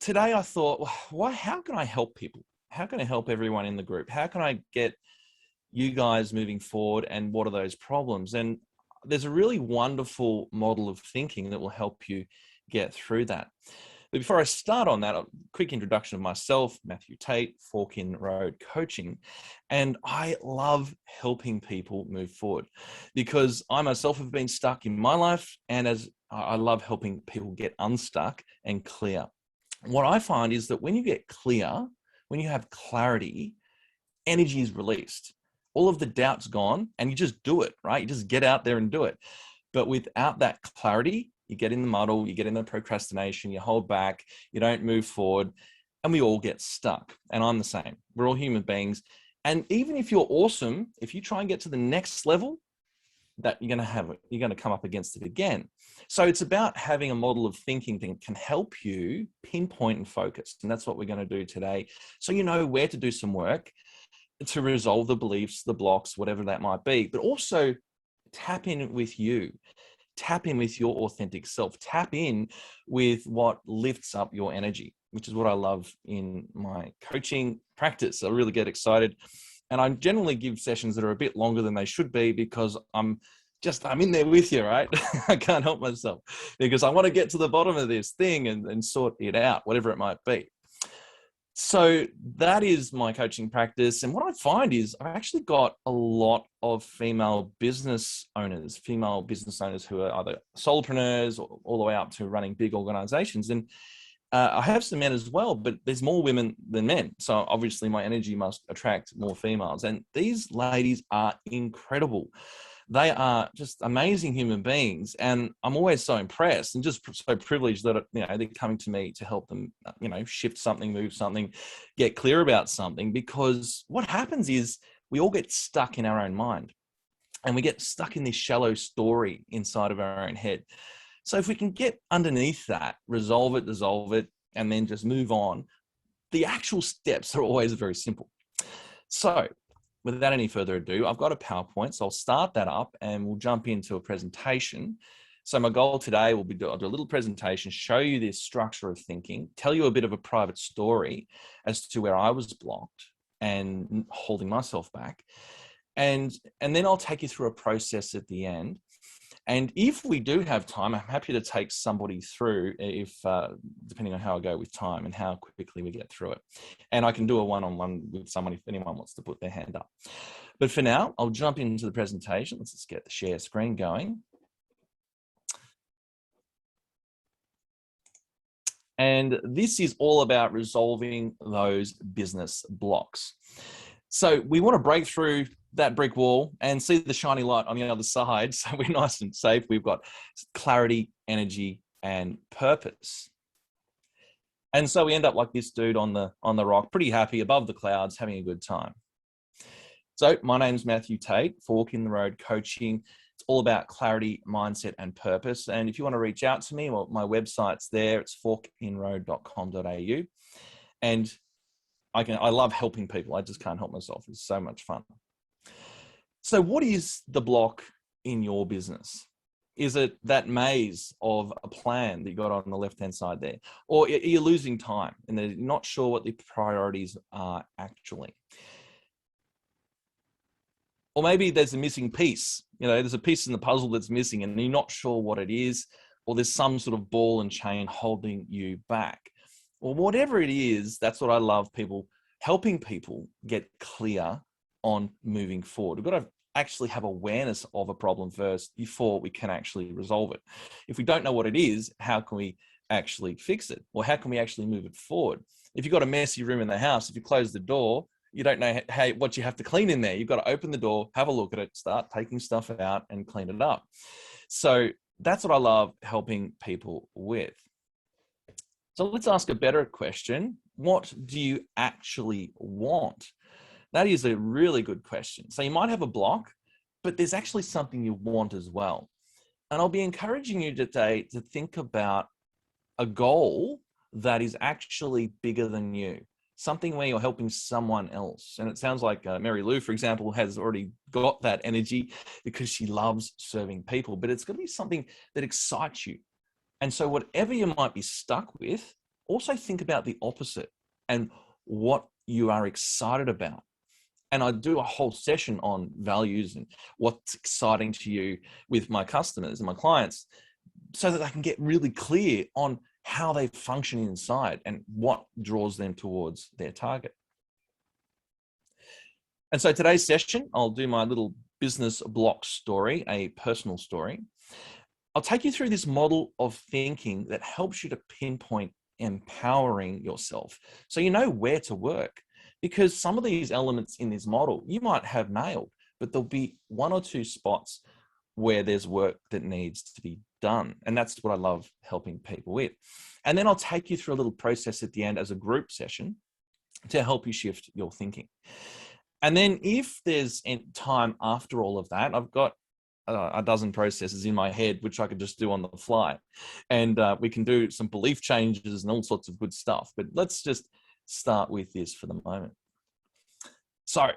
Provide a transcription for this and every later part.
today I thought, how can I help people? How can I help everyone in the group? How can I get you guys moving forward? And what are those problems? And there's a really wonderful model of thinking that will help you get through that. But before I start on that, a quick introduction of myself, Matthew Tate, Fork in the Road Coaching. And I love helping people move forward because I myself have been stuck in my life, and as I love helping people get unstuck and clear. What I find is that when you get clear, when you have clarity, energy is released. All of the doubt's gone and you just do it, right? You just get out there and do it. But without that clarity, you get in the muddle, you get in the procrastination, you hold back, you don't move forward, and we all get stuck. And I'm the same. We're all human beings. And even if you're awesome, if you try and get to the next level, that you're going to come up against it again. So it's about having a model of thinking that can help you pinpoint and focus. And that's what we're going to do today. So you know where to do some work to resolve the beliefs, the blocks, whatever that might be, but also tap in with you. Tap in with your authentic self. Tap in with what lifts up your energy, which is what I love in my coaching practice. I really get excited. And I generally give sessions that are a bit longer than they should be because I'm in there with you, right? I can't help myself because I want to get to the bottom of this thing and sort it out, whatever it might be. So that is my coaching practice. And what I find is I've actually got a lot of female business owners who are either solopreneurs or all the way up to running big organizations. And I have some men as well, but there's more women than men. So obviously my energy must attract more females. And these ladies are incredible. They are just amazing human beings. And I'm always so impressed and just so privileged that, they're coming to me to help them, shift something, move something, get clear about something. Because what happens is we all get stuck in our own mind and we get stuck in this shallow story inside of our own head. So if we can get underneath that, resolve it, dissolve it, and then just move on, the actual steps are always very simple. So without any further ado, I've got a PowerPoint, so I'll start that up and we'll jump into a presentation. So my goal today will be I'll do a little presentation, show you this structure of thinking, tell you a bit of a private story as to where I was blocked and holding myself back. And then I'll take you through a process at the end. And if we do have time, I'm happy to take somebody through if, depending on how I go with time and how quickly we get through it. And I can do a one-on-one with someone if anyone wants to put their hand up. But for now, I'll jump into the presentation. Let's just get the share screen going. And this is all about resolving those business blocks. So we want to break through that brick wall and see the shiny light on the other side. So we're nice and safe. We've got clarity, energy, and purpose. And so we end up like this dude on the rock, pretty happy above the clouds, having a good time. So my name's Matthew Tate, Fork in the Road Coaching. It's all about clarity, mindset, and purpose. And if you want to reach out to me, well, my website's there. It's forkinroad.com.au. And I love helping people. I just can't help myself. It's so much fun. So what is the block in your business? Is it that maze of a plan that you got on the left-hand side there? Or are you losing time and they're not sure what the priorities are actually? Or maybe there's a missing piece. There's a piece in the puzzle that's missing and you're not sure what it is, or there's some sort of ball and chain holding you back. Or whatever it is, that's what I love, helping people get clear on moving forward. We've got to actually have awareness of a problem first before we can actually resolve it. If we don't know what it is, how can we actually fix it? Or how can we actually move it forward? If you've got a messy room in the house, if you close the door, you don't know what you have to clean in there. You've got to open the door, have a look at it, start taking stuff out and clean it up. So that's what I love helping people with. So let's ask a better question. What do you actually want? That is a really good question. So you might have a block, but there's actually something you want as well. And I'll be encouraging you today to think about a goal that is actually bigger than you, something where you're helping someone else. And it sounds like Mary Lou, for example, has already got that energy because she loves serving people, but it's going to be something that excites you. And so whatever you might be stuck with, also think about the opposite and what you are excited about. And I do a whole session on values and what's exciting to you with my customers and my clients, so that they can get really clear on how they function inside and what draws them towards their target. And so today's session, I'll do my little business block story, a personal story. I'll take you through this model of thinking that helps you to pinpoint empowering yourself, so you know where to work. Because some of these elements in this model you might have nailed, but there'll be one or two spots where there's work that needs to be done. And that's what I love helping people with. And then I'll take you through a little process at the end as a group session to help you shift your thinking. And then if there's time after all of that, I've got a dozen processes in my head, which I could just do on the fly. And we can do some belief changes and all sorts of good stuff. But let's just start with this for the moment. So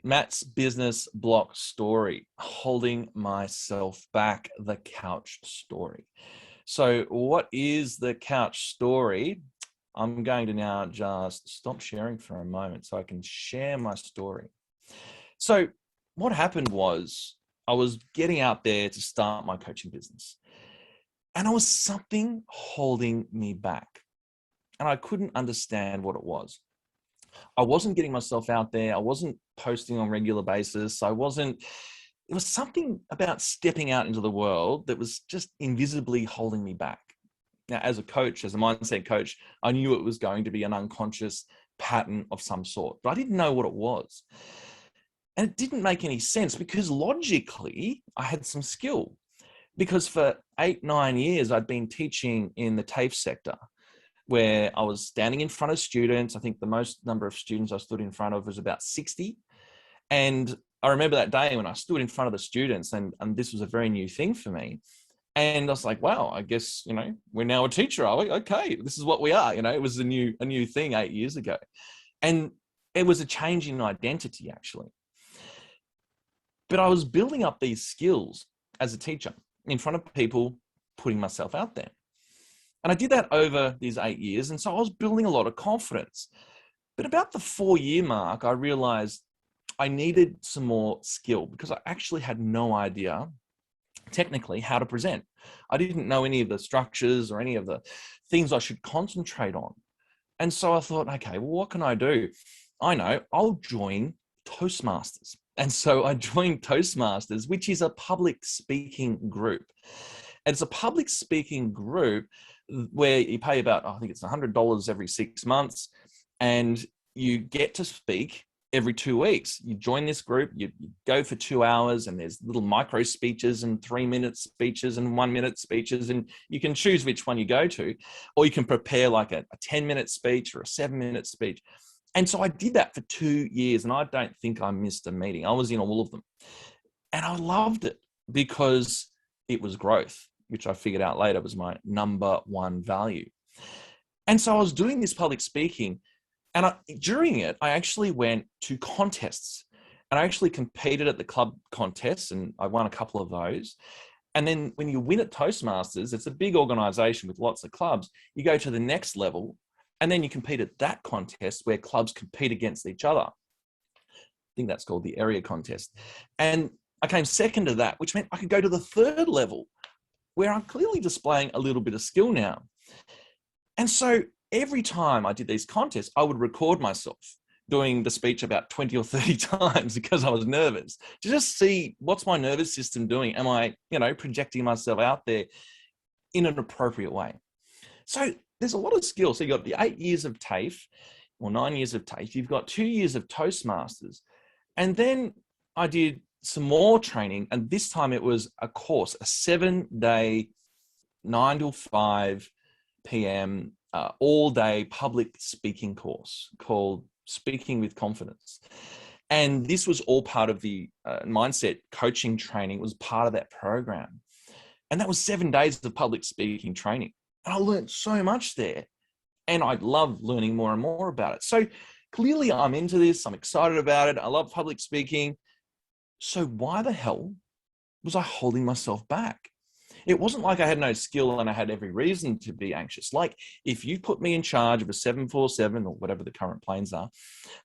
Matt's business block story, holding myself back, the couch story. So what is the couch story? I'm going to now just stop sharing for a moment so I can share my story. So what happened was I was getting out there to start my coaching business, and there was something holding me back, and I couldn't understand what it was. I wasn't getting myself out there. I wasn't posting on a regular basis. It was something about stepping out into the world that was just invisibly holding me back. Now, as a coach, as a mindset coach, I knew it was going to be an unconscious pattern of some sort, but I didn't know what it was. And it didn't make any sense because logically I had some skill, because for 8-9 years I'd been teaching in the TAFE sector, where I was standing in front of students. I think the most number of students I stood in front of was about 60. And I remember that day when I stood in front of the students, and this was a very new thing for me. And I was like, wow, I guess, we're now a teacher, are we? Okay, this is what we are. It was a new thing 8 years ago. And it was a change in identity, actually. But I was building up these skills as a teacher in front of people, putting myself out there. And I did that over these 8 years. And so I was building a lot of confidence. But about the 4-year mark, I realized I needed some more skill, because I actually had no idea technically how to present. I didn't know any of the structures or any of the things I should concentrate on. And so I thought, okay, well, what can I do? I know, I'll join Toastmasters. And so I joined Toastmasters, which is a public speaking group. And it's a public speaking group where you pay about, I think it's $100 every 6 months, and you get to speak every 2 weeks. You join this group, you go for 2 hours, and there's little micro speeches and 3-minute speeches and 1-minute speeches, and you can choose which one you go to, or you can prepare like a 10-minute speech or a 7-minute speech. And so I did that for 2 years, and I don't think I missed a meeting. I was in all of them, and I loved it because it was growth, which I figured out later was my number one value. And so I was doing this public speaking, and during it, I actually went to contests, and I actually competed at the club contests, and I won a couple of those. And then when you win at Toastmasters, it's a big organization with lots of clubs. You go to the next level, and then you compete at that contest where clubs compete against each other. I think that's called the area contest. And I came second to that, which meant I could go to the third level, where I'm clearly displaying a little bit of skill now. And so every time I did these contests, I would record myself doing the speech about 20 or 30 times because I was nervous, to just see what's my nervous system doing. Am I, projecting myself out there in an appropriate way? So there's a lot of skill. So you've got the 8 years of TAFE, or 9 years of TAFE. You've got 2 years of Toastmasters. And then I did some more training. And this time it was a course, a 7-day, 9 to 5 p.m., all-day public speaking course called Speaking with Confidence. And this was all part of the mindset coaching training. It was part of that program. And that was 7 days of public speaking training. And I learned so much there. And I love learning more and more about it. So clearly I'm into this. I'm excited about it. I love public speaking. So why the hell was I holding myself back? It wasn't like I had no skill and I had every reason to be anxious. Like if you put me in charge of a 747 or whatever the current planes are,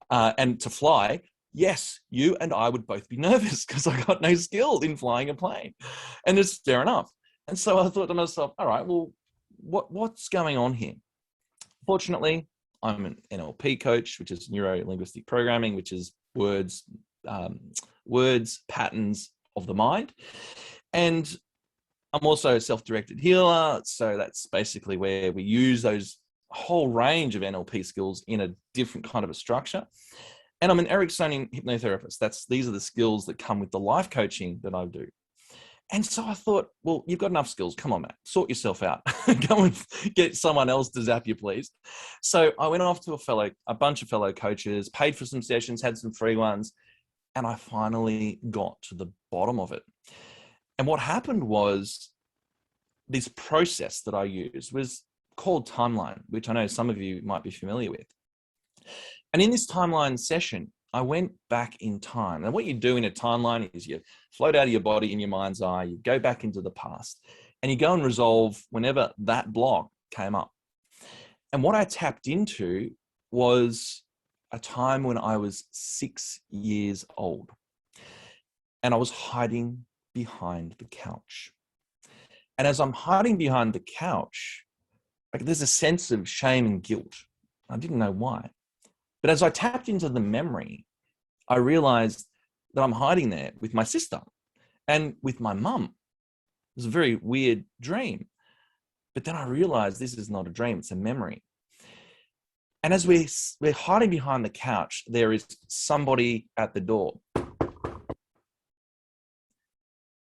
and to fly, yes, you and I would both be nervous because I got no skill in flying a plane. And it's fair enough. And so I thought to myself, all right, well, what's going on here? Fortunately, I'm an NLP coach, which is neuro-linguistic programming, which is words, patterns of the mind. And I'm also a self-directed healer. So that's basically where we use those whole range of NLP skills in a different kind of a structure. And I'm an Ericksonian hypnotherapist. These are the skills that come with the life coaching that I do. And so I thought, well, you've got enough skills. Come on, Matt, sort yourself out. Go and get someone else to zap you, please. So I went off to a bunch of fellow coaches, paid for some sessions, had some free ones, and I finally got to the bottom of it. And what happened was this process that I used was called timeline, which I know some of you might be familiar with. And in this timeline session, I went back in time. And what you do in a timeline is you float out of your body in your mind's eye, you go back into the past, and you go and resolve whenever that block came up. And what I tapped into was a time when I was 6 years old, and I was hiding behind the couch. And as I'm hiding behind the couch, there's a sense of shame and guilt. I didn't know why. But as I tapped into the memory, I realized that I'm hiding there with my sister and with my mum. It was a very weird dream. But then I realized this is not a dream, it's a memory. And as we're hiding behind the couch, there is somebody at the door.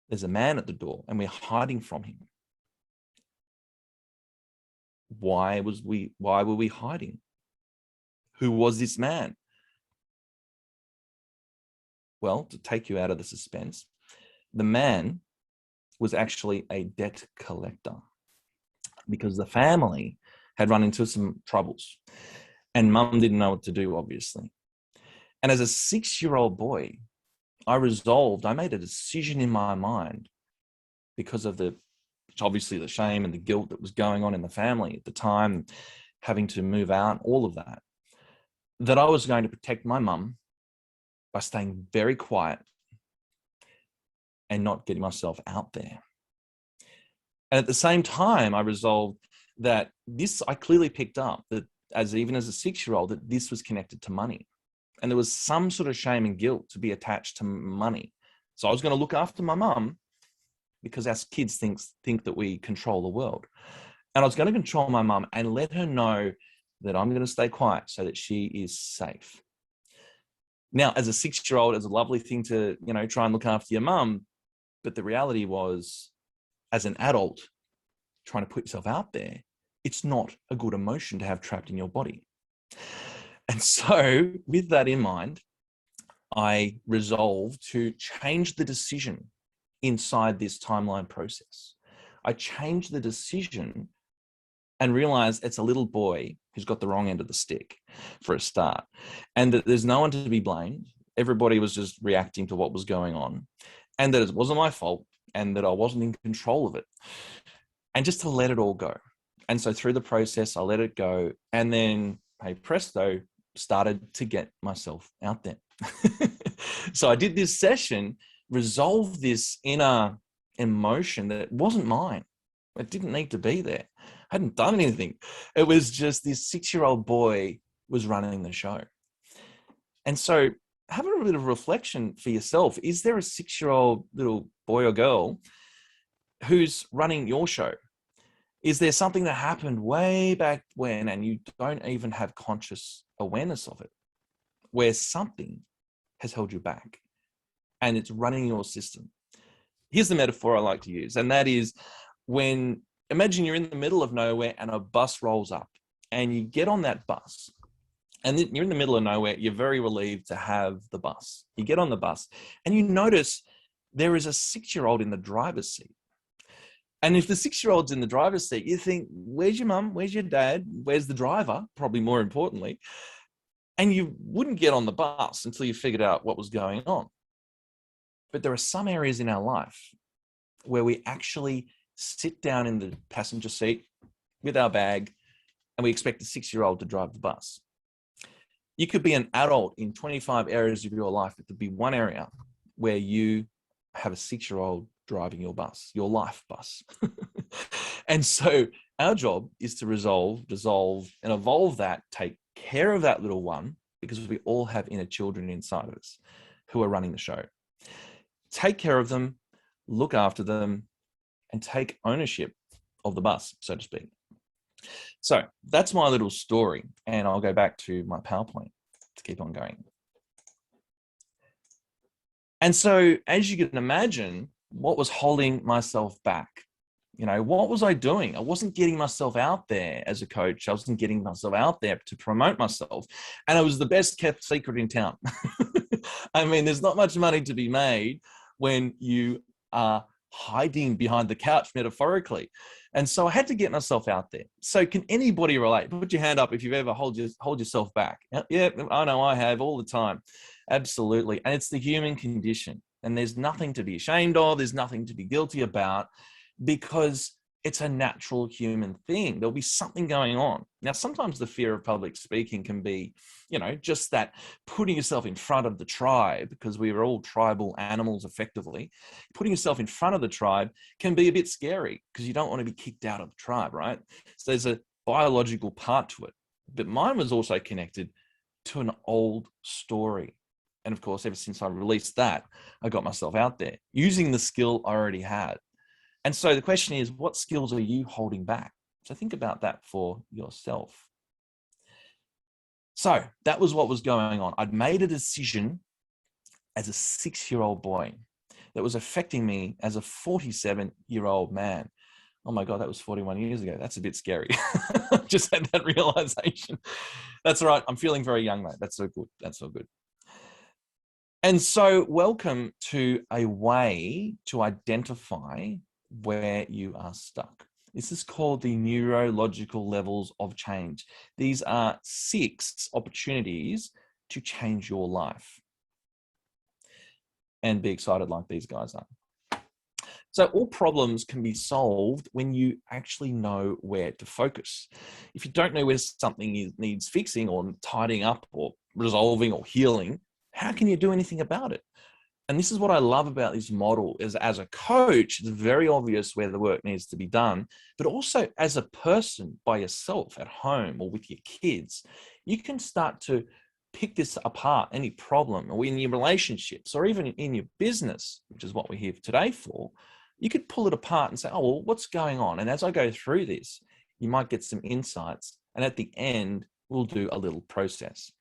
There's a man at the door and we're hiding from him. Why were we hiding? Who was this man? Well, to take you out of the suspense, the man was actually a debt collector because the family had run into some troubles and mum didn't know what to do, obviously. And as a 6-year-old boy, I made a decision in my mind because of obviously the shame and the guilt that was going on in the family at the time, having to move out, all of that, that I was going to protect my mum by staying very quiet and not getting myself out there. And at the same time, I resolved that I clearly picked up that even as a 6-year-old, that this was connected to money. And there was some sort of shame and guilt to be attached to money. So I was going to look after my mum because as kids think that we control the world. And I was going to control my mum and let her know that I'm going to stay quiet so that she is safe. Now, as a 6-year-old, it's a lovely thing to, try and look after your mum. But the reality was, as an adult, trying to put yourself out there, it's not a good emotion to have trapped in your body. And so with that in mind, I resolved to change the decision inside this timeline process. I changed the decision and realized it's a little boy who's got the wrong end of the stick for a start, and that there's no one to be blamed. Everybody was just reacting to what was going on, and that it wasn't my fault, and that I wasn't in control of it, and just to let it all go. And so through the process, I let it go, and then, hey presto, started to get myself out there. So I did this session, resolved this inner emotion that wasn't mine. It didn't need to be there. I hadn't done anything. It was just this 6-year-old boy was running the show. And so have a bit of reflection for yourself. Is there a 6-year-old little boy or girl who's running your show? Is there something that happened way back when and you don't even have conscious awareness of it, where something has held you back and it's running your system? Here's the metaphor I like to use, and that is imagine you're in the middle of nowhere and a bus rolls up and you get on that bus and you're in the middle of nowhere. You're very relieved to have the bus. You get on the bus and you notice there is a 6-year-old in the driver's seat. And if the 6-year-old's in the driver's seat, you think, where's your mum? Where's your dad? Where's the driver? Probably more importantly. And you wouldn't get on the bus until you figured out what was going on. But there are some areas in our life where we actually sit down in the passenger seat with our bag, and we expect a 6-year-old to drive the bus. You could be an adult in 25 areas of your life, but there'd be one area where you have a 6-year-old driving your bus, your life bus. And so our job is to dissolve, and evolve that, take care of that little one, because we all have inner children inside of us who are running the show. Take care of them, look after them, and take ownership of the bus, so to speak. So that's my little story, and I'll go back to my PowerPoint to keep on going. And so, as you can imagine, what was holding myself back? You know, what was I doing? I wasn't getting myself out there as a coach. I wasn't getting myself out there to promote myself. And it was the best kept secret in town. I mean, there's not much money to be made when you are hiding behind the couch, metaphorically. And so I had to get myself out there. So can anybody relate? Put your hand up if you've ever hold yourself back. Yeah, I know I have all the time. Absolutely. And it's the human condition. And there's nothing to be ashamed of. There's nothing to be guilty about, because it's a natural human thing. There'll be something going on. Now, sometimes the fear of public speaking can be, you know, just that putting yourself in front of the tribe, because we are all tribal animals effectively. Putting yourself in front of the tribe can be a bit scary because you don't want to be kicked out of the tribe, right? So there's a biological part to it. But mine was also connected to an old story. And of course, ever since I released that, I got myself out there using the skill I already had. And so the question is, what skills are you holding back? So think about that for yourself. So that was what was going on. I'd made a decision as a 6-year-old boy that was affecting me as a 47-year-old man. Oh my God, that was 41 years ago. That's a bit scary. Just had that realization. That's all right. I'm feeling very young, mate. That's so good. That's so good. And so welcome to a way to identify where you are stuck. This is called the neurological levels of change. These are 6 opportunities to change your life. And be excited like these guys are. So all problems can be solved when you actually know where to focus. If you don't know where something needs fixing or tidying up or resolving or healing, how can you do anything about it? And this is what I love about this model is, as a coach, it's very obvious where the work needs to be done, but also as a person by yourself at home or with your kids, you can start to pick this apart, any problem, or in your relationships, or even in your business, which is what we're here today for. You could pull it apart and say, oh, well, what's going on? And as I go through this, you might get some insights. And at the end, we'll do a little process.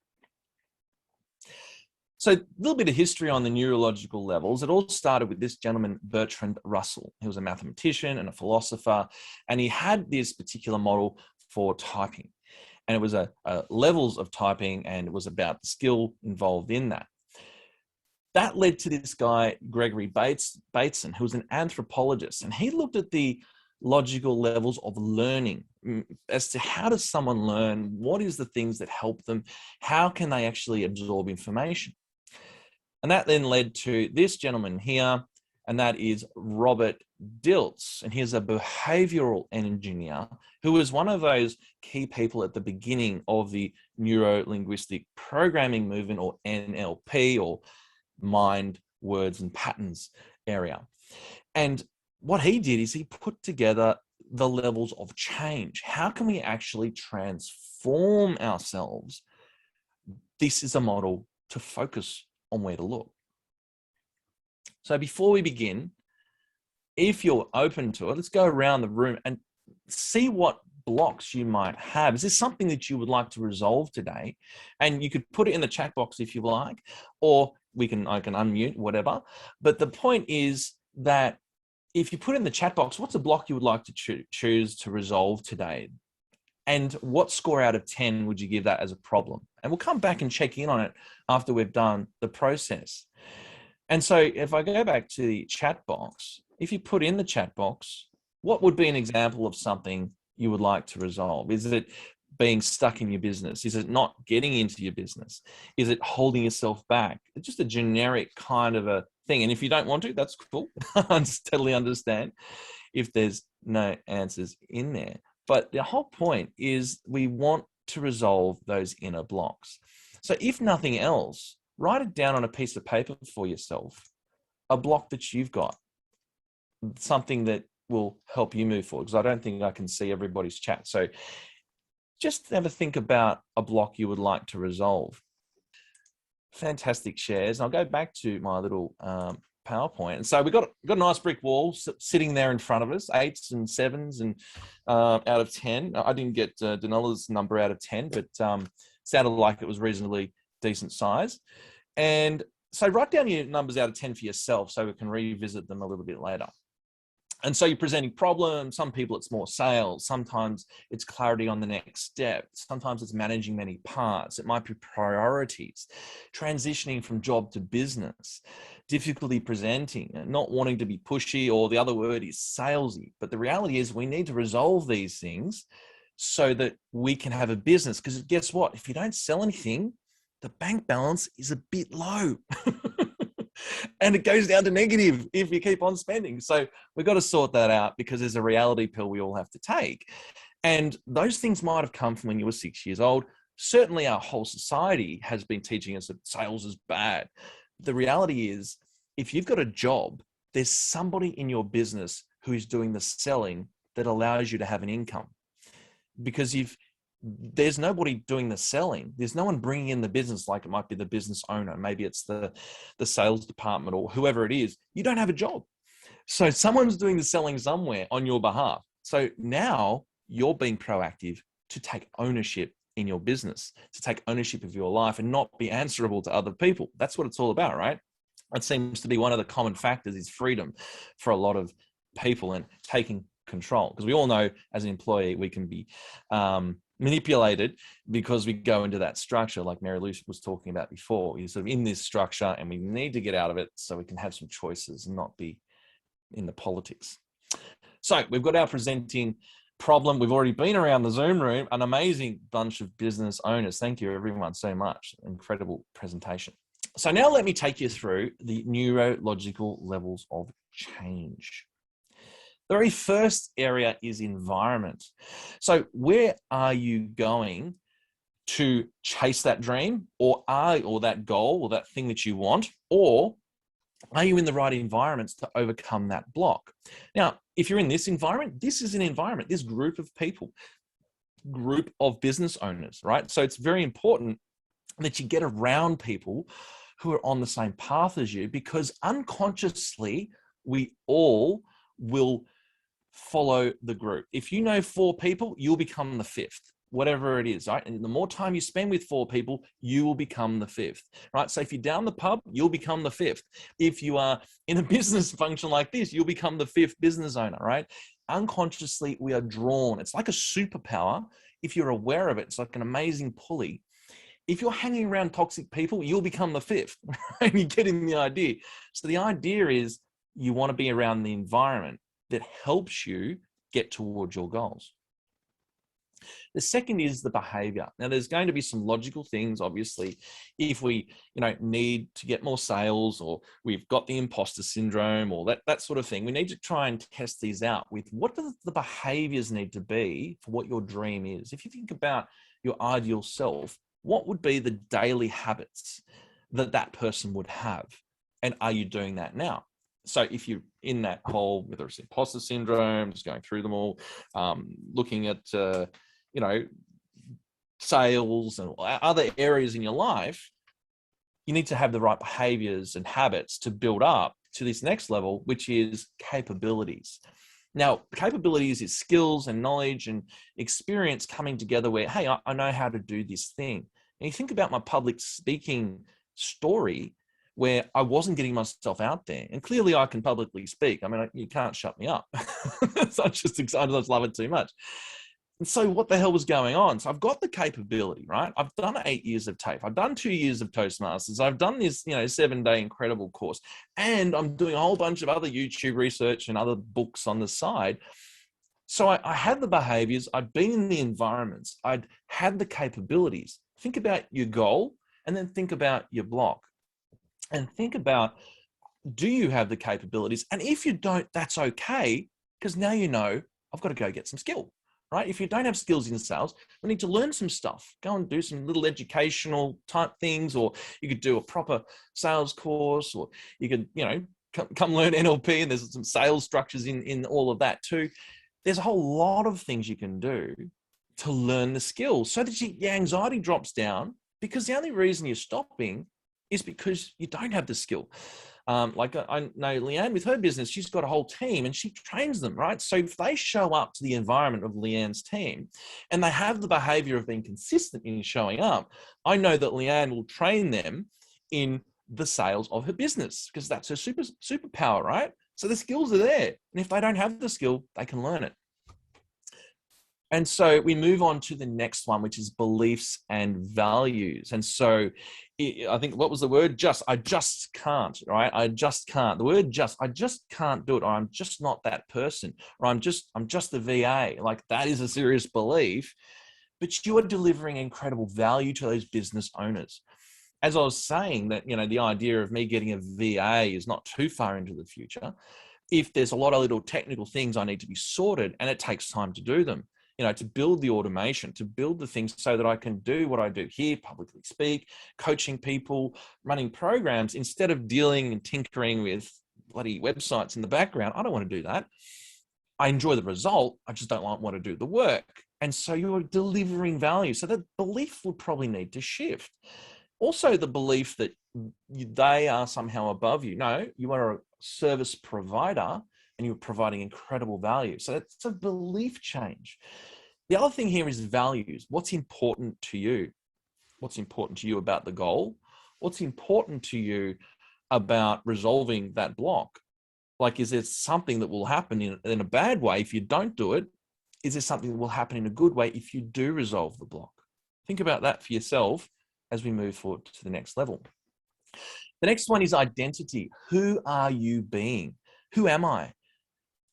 So a little bit of history on the neurological levels. It all started with this gentleman, Bertrand Russell. He was a mathematician and a philosopher, and he had this particular model for typing. And it was a levels of typing, and it was about the skill involved in that. That led to this guy, Gregory Bateson, who was an anthropologist, and he looked at the logical levels of learning as to how does someone learn, what is the things that help them, how can they actually absorb information. And that then led to this gentleman here, and that is Robert Dilts. And he's a behavioral engineer who was one of those key people at the beginning of the neuro-linguistic programming movement, or NLP, or mind, words, and patterns area. And what he did is he put together the levels of change. How can we actually transform ourselves? This is a model to focus on where to look. So before we begin, if you're open to it, let's go around the room and see what blocks you might have. Is this something that you would like to resolve today? And you could put it in the chat box if you like, or I can unmute, whatever. But the point is that if you put in the chat box, what's a block you would like to choose to resolve today? And what score out of 10 would you give that as a problem? And we'll come back and check in on it after we've done the process. And so if I go back to the chat box, if you put in the chat box, what would be an example of something you would like to resolve? Is it being stuck in your business? Is it not getting into your business? Is it holding yourself back? It's just a generic kind of a thing. And if you don't want to, that's cool. I just totally understand if there's no answers in there. But the whole point is we want to resolve those inner blocks. So if nothing else, write it down on a piece of paper for yourself, a block that you've got, something that will help you move forward, because I don't think I can see everybody's chat. So just have a think about a block you would like to resolve. Fantastic shares. I'll go back to my little PowerPoint. And so we've got a nice brick wall sitting there in front of us, 8s and 7s and out of 10. I didn't get Daniela's number out of 10, but sounded like it was reasonably decent size. And so write down your numbers out of 10 for yourself so we can revisit them a little bit later. And so you're presenting problems. Some people it's more sales. Sometimes it's clarity on the next step. Sometimes it's managing many parts. It might be priorities, transitioning from job to business, difficulty presenting, not wanting to be pushy, or the other word is salesy. But the reality is we need to resolve these things so that we can have a business. Because guess what? If you don't sell anything, the bank balance is a bit low. And it goes down to negative if you keep on spending. So we've got to sort that out, because there's a reality pill we all have to take. And those things might have come from when you were 6 years old. Certainly our whole society has been teaching us that sales is bad. The reality is, if you've got a job, there's somebody in your business who is doing the selling that allows you to have an income. Because if there's nobody doing the selling, there's no one bringing in the business, like it might be the business owner, maybe it's the sales department or whoever it is, you don't have a job. So someone's doing the selling somewhere on your behalf. So now you're being proactive to take ownership in your business, to take ownership of your life and not be answerable to other people. That's what it's all about, right? It seems to be one of the common factors is freedom for a lot of people and taking control. Because we all know as an employee, we can be manipulated because we go into that structure like Mary Lou was talking about before. You're sort of in this structure and we need to get out of it so we can have some choices and not be in the politics. So we've got our presenting problem. We've already been around the Zoom room, an amazing bunch of business owners. Thank you everyone so much. Incredible presentation. So now let me take you through the neurological levels of change. The very first area is environment. So where are you going to chase that dream or that goal or that thing that you want? Or are you in the right environments to overcome that block? Now, if you're in this environment, this is an environment, this group of people, group of business owners, right? So it's very important that you get around people who are on the same path as you, because unconsciously, we all will follow the group. If you know 4 people, you'll become the 5th, whatever it is, right? And the more time you spend with 4 people, you will become the 5th, right? So if you're down the pub, you'll become the 5th. If you are in a business function like this, you'll become the 5th business owner, right? Unconsciously, we are drawn. It's like a superpower. If you're aware of it, it's like an amazing pulley. If you're hanging around toxic people, you'll become the 5th, right? You're getting the idea. So the idea is you want to be around the environment that helps you get towards your goals. The second is the behavior. Now, there's going to be some logical things, obviously, if we, need to get more sales, or we've got the imposter syndrome, or that sort of thing. We need to try and test these out with what do the behaviors need to be for what your dream is. If you think about your ideal self, what would be the daily habits that person would have? And are you doing that now? So if you're in that whole, whether it's imposter syndrome, just going through them all, looking at, sales and other areas in your life, you need to have the right behaviors and habits to build up to this next level, which is capabilities. Now, capabilities is skills and knowledge and experience coming together where, hey, I know how to do this thing. And you think about my public speaking story, where I wasn't getting myself out there. And clearly I can publicly speak. I mean, you can't shut me up. So I just love it too much. And so what the hell was going on? So I've got the capability, right? I've done 8 years of TAFE. I've done 2 years of Toastmasters. I've done this, 7-day incredible course. And I'm doing a whole bunch of other YouTube research and other books on the side. So I had the behaviors. I'd been in the environments. I'd had the capabilities. Think about your goal and then think about your block. And think about do you have the capabilities? And if you don't, that's okay, because now you know I've got to go get some skill, right? If you don't have skills in sales, we need to learn some stuff. Go and do some little educational type things, or you could do a proper sales course, or you could, come learn NLP, and there's some sales structures in all of that too. There's a whole lot of things you can do to learn the skills so that your anxiety drops down, because the only reason you're stopping is because you don't have the skill. Like I know Leanne with her business, she's got a whole team and she trains them, right? So if they show up to the environment of Leanne's team and they have the behavior of being consistent in showing up, I know that Leanne will train them in the sales of her business, because that's her superpower, right? So the skills are there. And if they don't have the skill, they can learn it. And so we move on to the next one, which is beliefs and values. And so I think, what was the word? I just can't, right? I just can't. The word I just can't do it, or I'm just not that person, or I'm just the VA. Like, that is a serious belief, but you are delivering incredible value to those business owners. As I was saying, that, the idea of me getting a VA is not too far into the future. If there's a lot of little technical things I need to be sorted, and it takes time to do them, to build the automation, to build the things so that I can do what I do here, publicly speak, coaching people, running programs, instead of dealing and tinkering with bloody websites in the background. I don't want to do that. I enjoy the result. I just don't want to do the work. And so you're delivering value. So that belief would probably need to shift. Also, the belief that they are somehow above you. No, you are a service provider and you're providing incredible value. So that's a belief change. The other thing here is values. What's important to you? What's important to you about the goal? What's important to you about resolving that block? Like, is there something that will happen in a bad way if you don't do it? Is there something that will happen in a good way if you do resolve the block? Think about that for yourself as we move forward to the next level. The next one is identity. Who are you being? Who am I?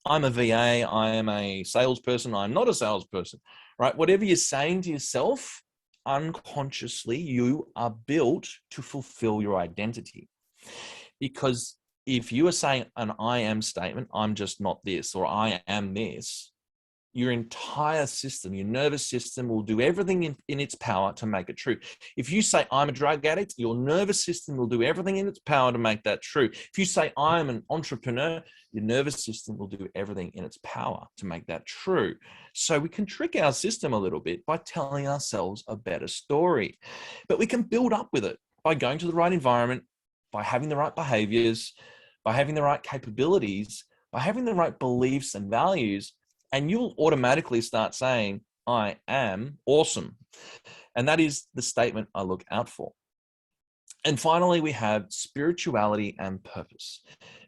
I'm a VA. I am a salesperson. I'm not a salesperson, right? Whatever you're saying to yourself, unconsciously, you are built to fulfill your identity. Because if you are saying an I am statement, I'm just not this, or I am this, your entire system, your nervous system will do everything in its power to make it true. If you say, I'm a drug addict, your nervous system will do everything in its power to make that true. If you say, I'm an entrepreneur, your nervous system will do everything in its power to make that true. So we can trick our system a little bit by telling ourselves a better story. But we can build up with it by going to the right environment, by having the right behaviors, by having the right capabilities, by having the right beliefs and values, and you'll automatically start saying, I am awesome. And that is the statement I look out for. And finally, we have spirituality and purpose.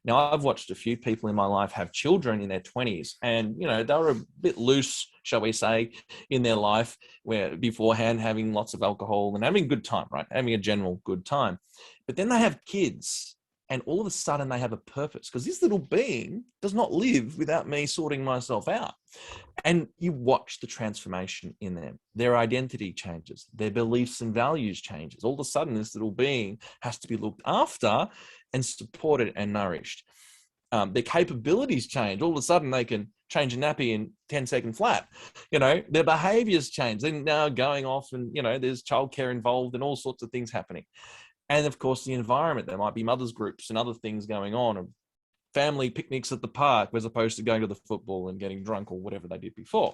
Now, I've watched a few people in my life have children in their 20s, and, they were a bit loose, shall we say, in their life, where beforehand having lots of alcohol and having a good time, right? Having a general good time. But then they have kids, and all of a sudden they have a purpose, because this little being does not live without me sorting myself out. And you watch the transformation in them. Their identity changes. Their beliefs and values changes. All of a sudden, this little being has to be looked after and supported and nourished. Their capabilities change. All of a sudden, they can change a nappy in 10-second flat. Their behaviors change. They're now going off and, there's childcare involved and all sorts of things happening. And of course, the environment, there might be mothers groups and other things going on, and family picnics at the park, as opposed to going to the football and getting drunk or whatever they did before.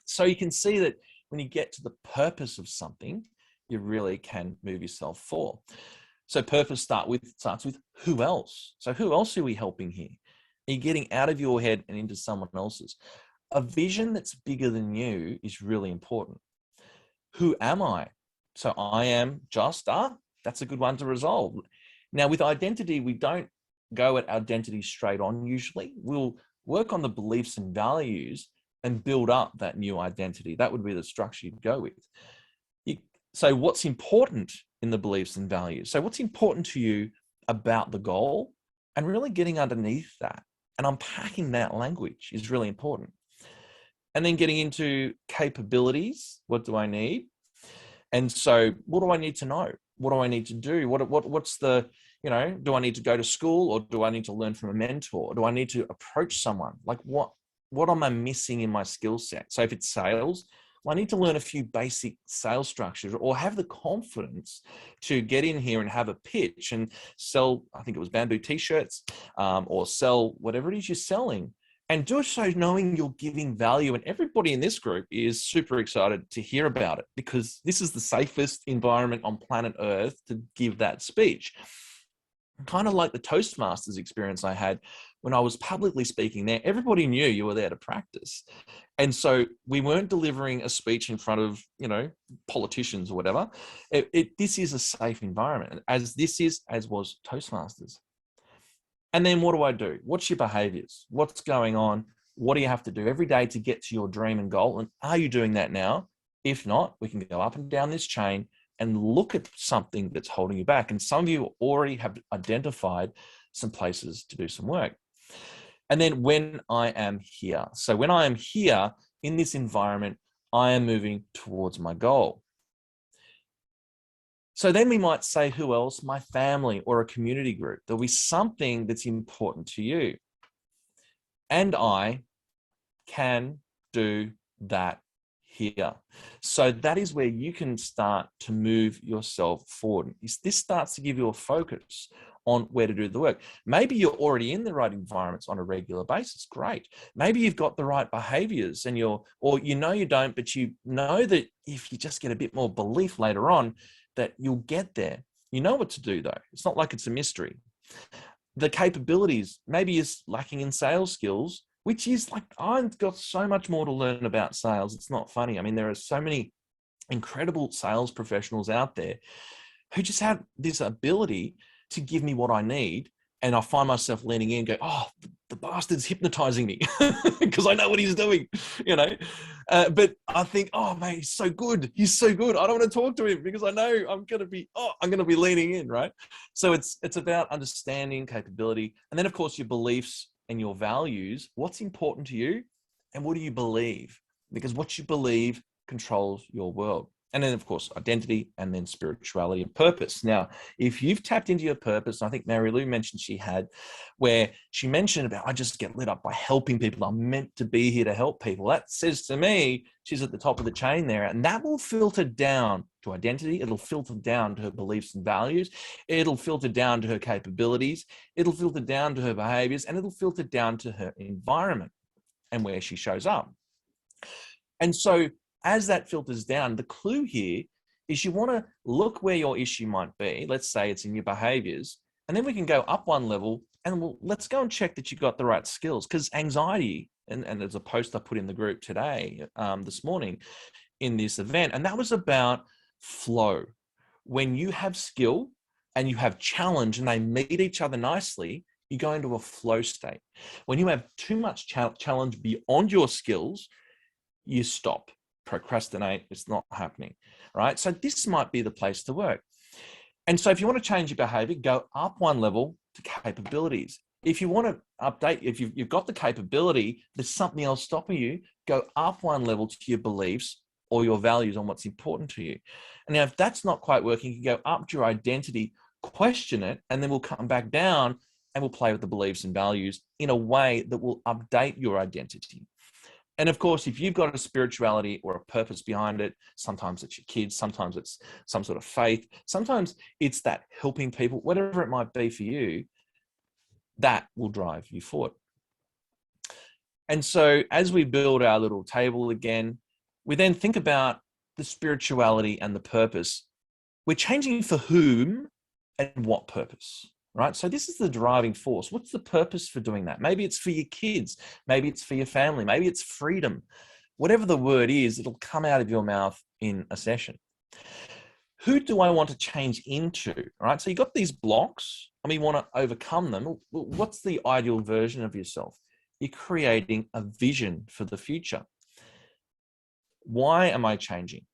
So you can see that when you get to the purpose of something, you really can move yourself forward. So purpose starts with who else? So who else are we helping here? Are you getting out of your head and into someone else's? A vision that's bigger than you is really important. Who am I? So I am just that's a good one to resolve. Now, with identity, we don't go at identity straight on usually. We'll work on the beliefs and values and build up that new identity. That would be the structure you'd go with. So what's important in the beliefs and values? So what's important to you about the goal, and really getting underneath that and unpacking that language is really important. And then getting into capabilities. What do I need? And so what do I need to know? What do I need to do? What's the, You know, do I need to go to school, or do I need to learn from a mentor? Or do I need to approach someone? Like what am I missing in my skill set? So if it's sales, well, I need to learn a few basic sales structures, or have the confidence to get in here and have a pitch and sell, I think it was bamboo t-shirts, or sell whatever it is you're selling. And do so knowing you're giving value. And everybody in this group is super excited to hear about it, because this is the safest environment on planet Earth to give that speech. Kind of like the Toastmasters experience I had when I was publicly speaking there. Everybody knew you were there to practice. And so we weren't delivering a speech in front of, you know, politicians or whatever. This is a safe environment, as was Toastmasters. And then what do? What's your behaviors? What's going on? What do you have to do every day to get to your dream and goal? And are you doing that now? If not, we can go up and down this chain and look at something that's holding you back. And some of you already have identified some places to do some work. And then when I am here. So when I am here in this environment, I am moving towards my goal. So then we might say, who else? My family or a community group. There'll be something that's important to you. And I can do that here. So that is where you can start to move yourself forward. This starts to give you a focus on where to do the work. Maybe you're already in the right environments on a regular basis. Great. Maybe you've got the right behaviors and you know you don't, but you know that if you just get a bit more belief later on, that you'll get there. You know what to do though. It's not like it's a mystery. The capabilities, maybe is lacking in sales skills, which is like, I've got so much more to learn about sales. It's not funny. I mean, there are so many incredible sales professionals out there who just have this ability to give me what I need. And I find myself leaning in and go, oh, the bastard's hypnotizing me because I know what he's doing, you know. But I think, oh, mate, he's so good. He's so good. I don't want to talk to him because I know I'm going to be leaning in, right? So it's about understanding capability. And then, of course, your beliefs and your values. What's important to you and what do you believe? Because what you believe controls your world. And then, of course, identity, and then spirituality and purpose. Now, if you've tapped into your purpose, I think Mary Lou mentioned she had, where she mentioned about, I just get lit up by helping people. I'm meant to be here to help people. That says to me, she's at the top of the chain there. And that will filter down to identity. It'll filter down to her beliefs and values. It'll filter down to her capabilities. It'll filter down to her behaviors, and it'll filter down to her environment and where she shows up. And so, as that filters down, the clue here is you want to look where your issue might be. Let's say it's in your behaviors, and then we can go up one level and let's go and check that you got the right skills. Because anxiety, and there's a post I put in the group today, this morning in this event, and that was about flow. When you have skill and you have challenge and they meet each other nicely, you go into a flow state. When you have too much challenge beyond your skills, you stop. Procrastinate, it's not happening, right? So this might be the place to work. And so if you want to change your behavior, go up one level to capabilities. If you want to update, if you've got the capability, there's something else stopping you, go up one level to your beliefs or your values on what's important to you. And now if that's not quite working, you can go up to your identity, question it, and then we'll come back down and we'll play with the beliefs and values in a way that will update your identity. And of course, if you've got a spirituality or a purpose behind it, sometimes it's your kids, sometimes it's some sort of faith, sometimes it's that helping people, whatever it might be for you, that will drive you forward. And so as we build our little table again, we then think about the spirituality and the purpose. We're changing for whom and what purpose. Right? So this is the driving force. What's the purpose for doing that? Maybe it's for your kids. Maybe it's for your family. Maybe it's freedom. Whatever the word is, it'll come out of your mouth in a session. Who do I want to change into? All right. So you've got these blocks and we want to overcome them. What's the ideal version of yourself? You're creating a vision for the future. Why am I changing?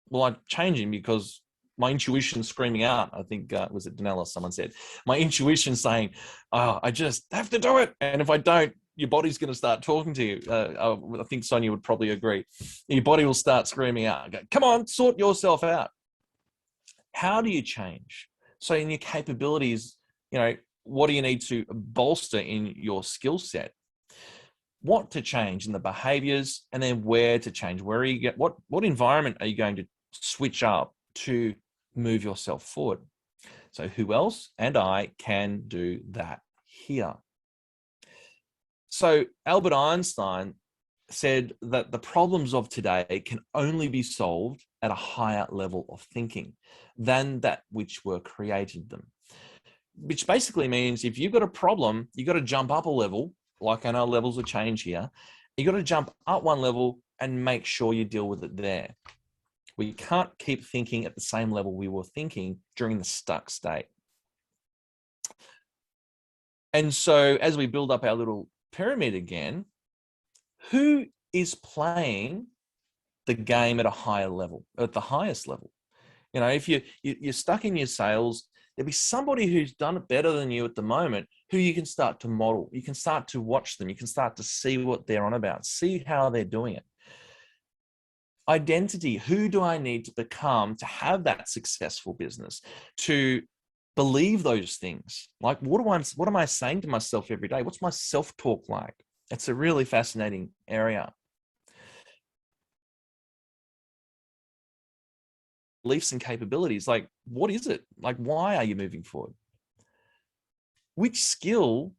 Well, I'm changing because my intuition screaming out, I think, was it Danella? Someone said, my intuition saying, oh, I just have to do it. And if I don't, your body's going to start talking to you. I think Sonia would probably agree. Your body will start screaming out. Go, come on, sort yourself out. How do you change? So in your capabilities, what do you need to bolster in your skill set? What to change in the behaviors, and then where to change. Where are you get what environment are you going to switch up to move yourself forward? So who else and I can do that here? So Albert Einstein said that the problems of today can only be solved at a higher level of thinking than that which were created them. Which basically means if you've got a problem, you've got to jump up a level, like I know levels of change here. You've got to jump up one level and make sure you deal with it there. We can't keep thinking at the same level we were thinking during the stuck state. And so as we build up our little pyramid again, who is playing the game at a higher level, at the highest level? If you're stuck in your sales, there'll be somebody who's done it better than you at the moment who you can start to model. You can start to watch them. You can start to see what they're on about, see how they're doing it. Identity, who do I need to become to have that successful business, to believe those things? Like, what am I saying to myself every day? What's my self-talk like? It's a really fascinating area. Beliefs and capabilities, like, what is it? Like, why are you moving forward? Which skill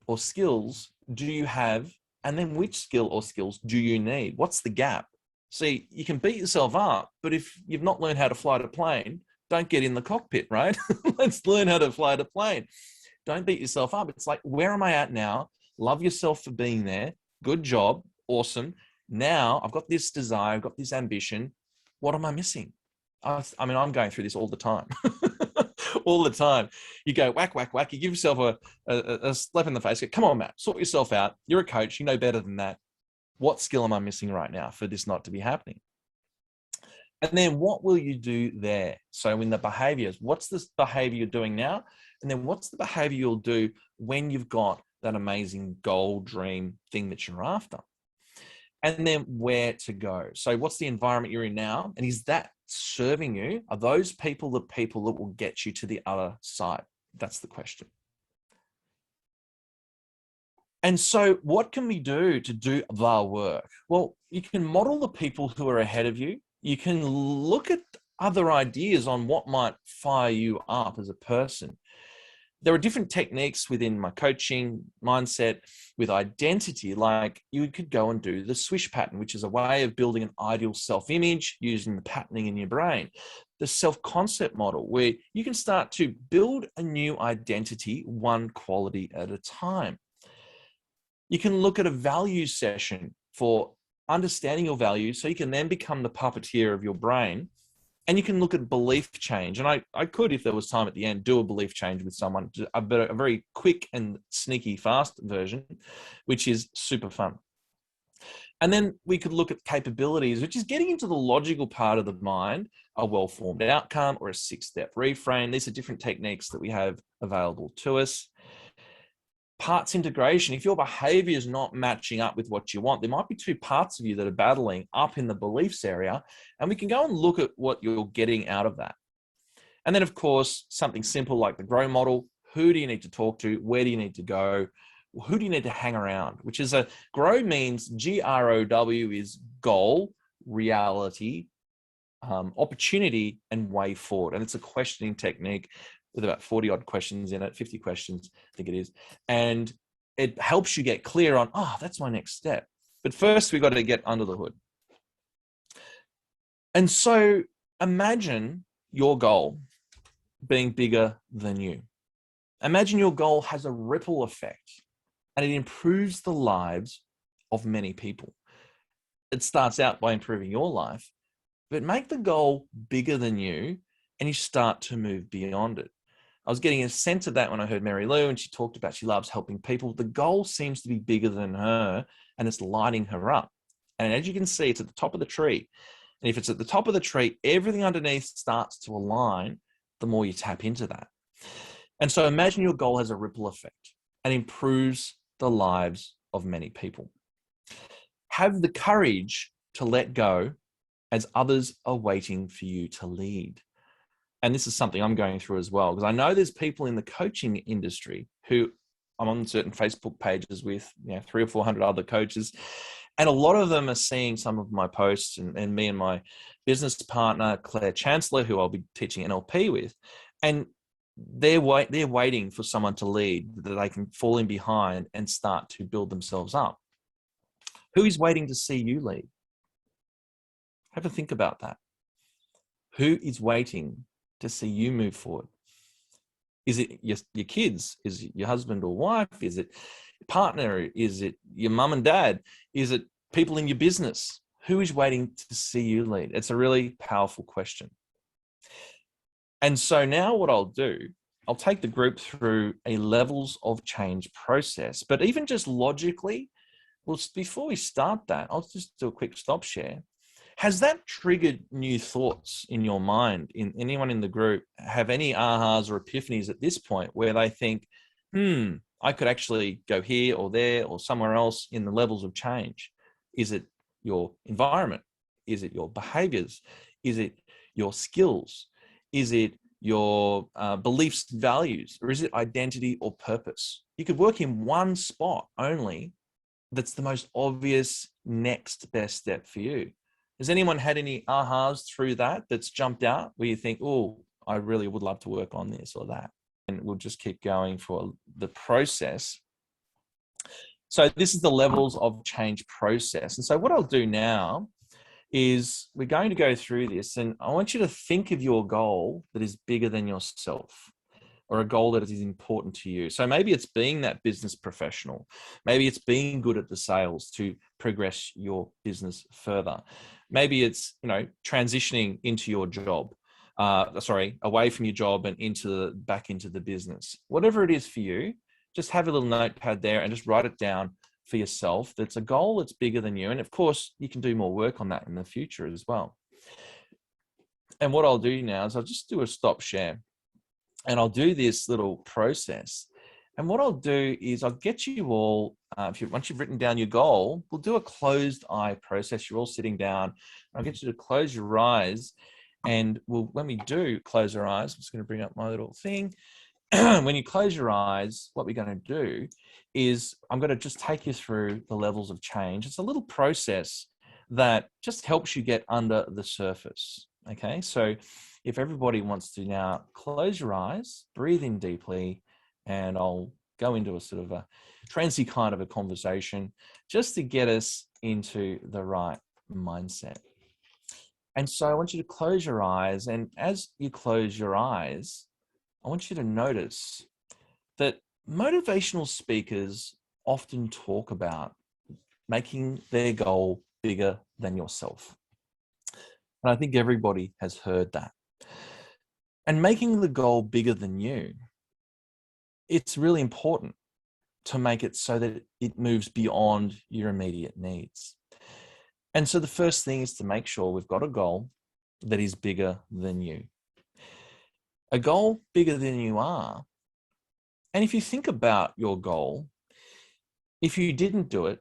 or skills do you have? And then which skill or skills do you need? What's the gap? See, you can beat yourself up, but if you've not learned how to fly a plane, don't get in the cockpit, right? Let's learn how to fly the plane. Don't beat yourself up. It's like, where am I at now? Love yourself for being there. Good job. Awesome. Now I've got this desire, I've got this ambition. What am I missing? I'm going through this all the time. All the time. You go whack, whack, whack. You give yourself a slap in the face. Come on, Matt, sort yourself out. You're a coach. You know better than that. What skill am I missing right now for this not to be happening? And then what will you do there? So in the behaviors, what's this behavior you're doing now? And then what's the behavior you'll do when you've got that amazing goal, dream thing that you're after? And then where to go. So what's the environment you're in now? And is that serving you? Are those people the people that will get you to the other side? That's the question. And so what can we do to do the work? Well, you can model the people who are ahead of you. You can look at other ideas on what might fire you up as a person. There are different techniques within my coaching mindset with identity. Like, you could go and do the swish pattern, which is a way of building an ideal self-image using the patterning in your brain. The self-concept model, where you can start to build a new identity, one quality at a time. You can look at a values session for understanding your values so you can then become the puppeteer of your brain. And you can look at belief change. And I could, if there was time at the end, do a belief change with someone, a very quick and sneaky fast version, which is super fun. And then we could look at capabilities, which is getting into the logical part of the mind, a well-formed outcome or a 6-step reframe. These are different techniques that we have available to us. Parts integration. If your behavior is not matching up with what you want, there might be two parts of you that are battling up in the beliefs area, and we can go and look at what you're getting out of that. And then, of course, something simple like the GROW model. Who do you need to talk to? Where do you need to go? Who do you need to hang around? Which is GROW means GROW is goal, reality, opportunity, and way forward. And it's a questioning technique with about 40 odd questions in it, 50 questions, I think it is. And it helps you get clear on, that's my next step. But first we've got to get under the hood. And so imagine your goal being bigger than you. Imagine your goal has a ripple effect and it improves the lives of many people. It starts out by improving your life, but make the goal bigger than you and you start to move beyond it. I was getting a sense of that when I heard Mary Lou, and she talked about she loves helping people. The goal seems to be bigger than her and it's lighting her up. And as you can see, it's at the top of the tree. And if it's at the top of the tree, everything underneath starts to align the more you tap into that. And so imagine your goal has a ripple effect and improves the lives of many people. Have the courage to let go as others are waiting for you to lead. and this is something I'm going through as well, because I know there's people in the coaching industry who I'm on certain Facebook pages with, 300 or 400 other coaches. And a lot of them are seeing some of my posts, and me and my business partner, Claire Chancellor, who I'll be teaching NLP with. And they're waiting for someone to lead that they can fall in behind and start to build themselves up. Who is waiting to see you lead? Have a think about that. Who is waiting to see you move forward? Is it your kids? Is it your husband or wife? Is it your partner? Is it your mum and dad? Is it people in your business? Who is waiting to see you lead? It's a really powerful question. And so now what I'll do, I'll take the group through a levels of change process. But even just logically, well, before we start that, I'll just do a quick stop share. Has that triggered new thoughts in your mind? In anyone in the group have any ahas or epiphanies at this point where they think, I could actually go here or there or somewhere else in the levels of change? Is it your environment? Is it your behaviors? Is it your skills? Is it your beliefs, values, or is it identity or purpose? You could work in one spot only that's the most obvious next best step for you. Has anyone had any ahas through that that's jumped out where you think, oh, I really would love to work on this or that? And we'll just keep going for the process. So this is the levels of change process. And so what I'll do now is we're going to go through this, and I want you to think of your goal that is bigger than yourself, or a goal that is important to you. So maybe it's being that business professional. Maybe it's being good at the sales to progress your business further. Maybe it's, transitioning into your job, away from your job and back into the business. Whatever it is for you, just have a little notepad there and just write it down for yourself. That's a goal that's bigger than you. And of course, you can do more work on that in the future as well. And what I'll do now is I'll just do a stop share. And I'll do this little process. And what I'll do is I'll get you all, once you've written down your goal, we'll do a closed eye process. You're all sitting down. I'll get you to close your eyes. And when we do close our eyes, I'm just going to bring up my little thing. When you close your eyes, what we're going to do is I'm going to just take you through the levels of change. It's a little process that just helps you get under the surface. Okay, so if everybody wants to now close your eyes, breathe in deeply, and I'll go into a sort of a trancy kind of a conversation just to get us into the right mindset. And so I want you to close your eyes, and as you close your eyes, I want you to notice that motivational speakers often talk about making their goal bigger than yourself. And I think everybody has heard that. And making the goal bigger than you, it's really important to make it so that it moves beyond your immediate needs. And so the first thing is to make sure we've got a goal that is bigger than you. A goal bigger than you are. And if you think about your goal, if you didn't do it,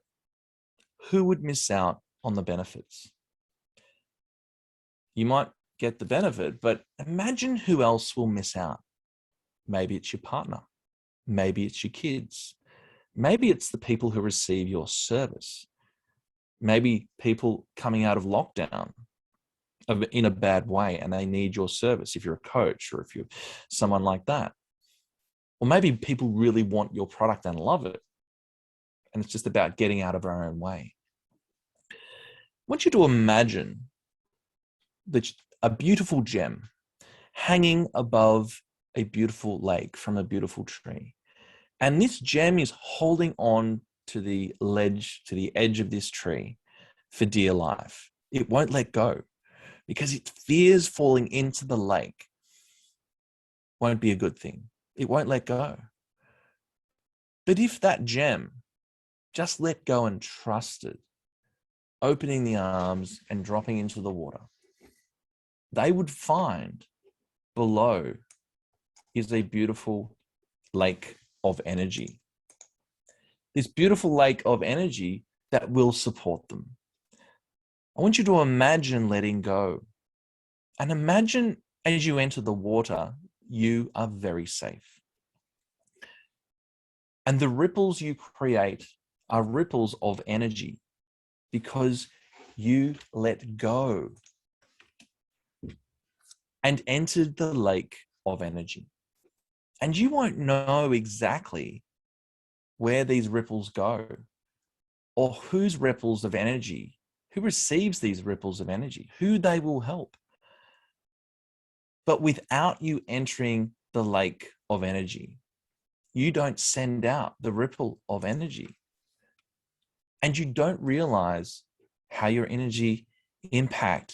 who would miss out on the benefits? You might get the benefit, but imagine who else will miss out. Maybe it's your partner. Maybe it's your kids. Maybe it's the people who receive your service. Maybe people coming out of lockdown in a bad way and they need your service if you're a coach or if you're someone like that. Or maybe people really want your product and love it. And it's just about getting out of our own way. I want you to imagine a beautiful gem hanging above a beautiful lake from a beautiful tree. And this gem is holding on to the edge of this tree for dear life. It won't let go because it fears falling into the lake. Won't be a good thing. It won't let go. But if that gem just let go and trusted, opening the arms and dropping into the water, they would find below is a beautiful lake of energy. This beautiful lake of energy that will support them. I want you to imagine letting go and imagine As you enter the water, you are very safe. And the ripples you create are ripples of energy because you let go and entered the lake of energy. And you won't know exactly where these ripples go or whose ripples of energy, who receives these ripples of energy, who they will help. But without you entering the lake of energy, you don't send out the ripple of energy. And you don't realize how your energy impacting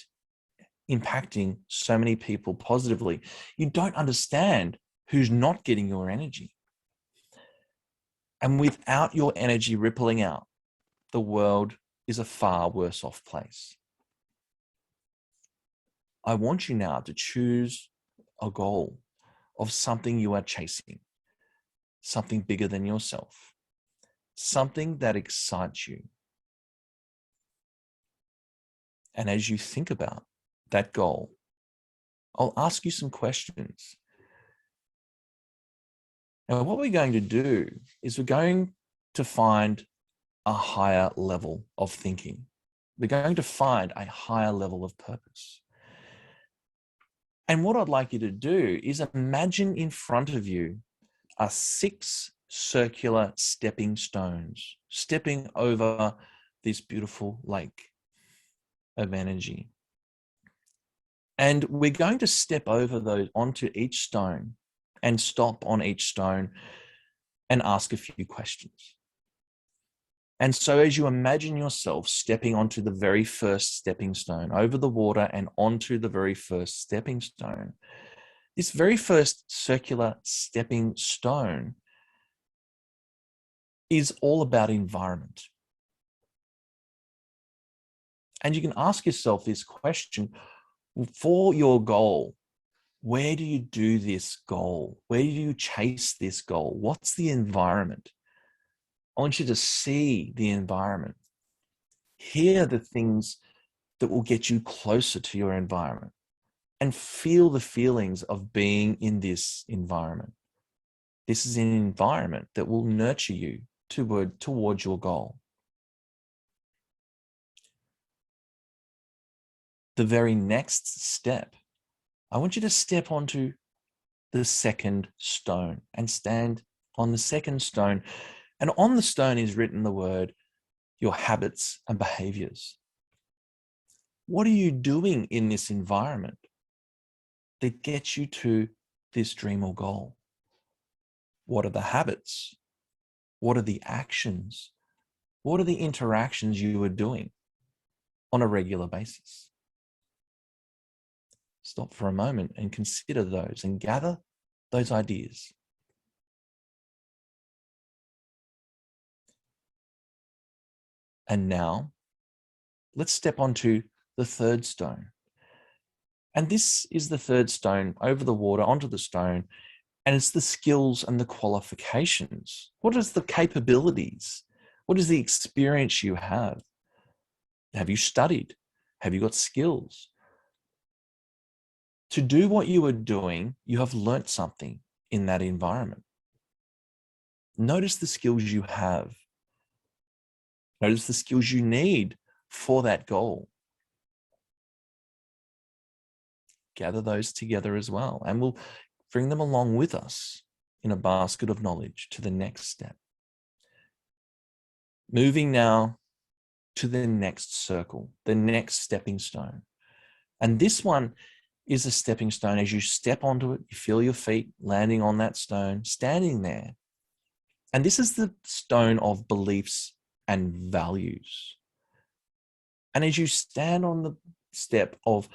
so many people positively. You don't understand who's not getting your energy. And without your energy rippling out, the world is a far worse off place. I want you now to choose a goal of something you are chasing, something bigger than yourself, something that excites you. And as you think about that goal, I'll ask you some questions. Now, what we're going to do is we're going to find a higher level of thinking. We're going to find a higher level of purpose. And what I'd like you to do is imagine in front of you are 6 circular stepping stones, stepping over this beautiful lake of energy. And we're going to step over those onto each stone and stop on each stone and ask a few questions. And so as you imagine yourself stepping onto the very first stepping stone, over the water and onto the very first stepping stone, this very first circular stepping stone is all about environment. And you can ask yourself this question: for your goal, where do you do this goal? Where do you chase this goal? What's the environment? I want you to see the environment, hear the things that will get you closer to your environment, and feel the feelings of being in this environment. This is an environment that will nurture you towards your goal. The very next step, I want you to step onto the second stone and stand on the second stone. And on the stone is written the word, your habits and behaviors. What are you doing in this environment that gets you to this dream or goal? What are the habits? What are the actions? What are the interactions you are doing on a regular basis? Stop for a moment and consider those and gather those ideas. And now, let's step onto the third stone. And this is the third stone over the water onto the stone. And it's the skills and the qualifications. What is the capabilities? What is the experience you have? Have you studied? Have you got skills? To do what you are doing, you have learnt something in that environment. Notice the skills you have. Notice the skills you need for that goal. Gather those together as well, and we'll bring them along with us in a basket of knowledge to the next step. Moving now to the next circle, the next stepping stone. And this one is a stepping stone. As you step onto it, you feel your feet landing on that stone, standing there. And this is the stone of beliefs and values. And as you stand on the step of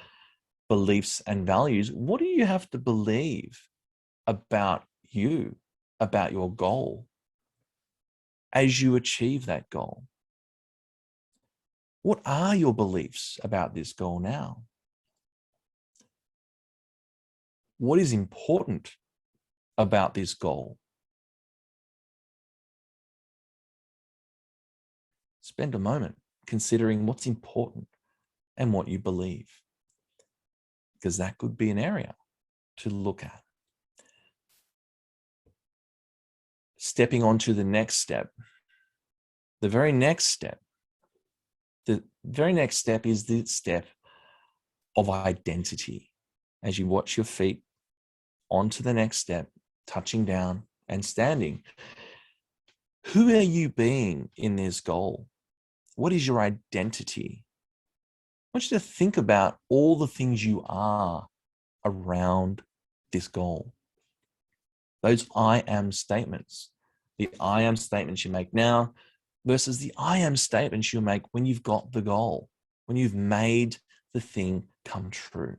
beliefs and values, what do you have to believe about you, about your goal, as you achieve that goal? What are your beliefs about this goal now? What is important about this goal? Spend a moment considering what's important and what you believe, because that could be an area to look at. Stepping on to the next step. The very next step is the step of identity. As you watch your feet onto the next step, touching down and standing. Who are you being in this goal? What is your identity? I want you to think about all the things you are around this goal. Those I am statements. The I am statements you make now versus the I am statements you'll make when you've got the goal, when you've made the thing come true.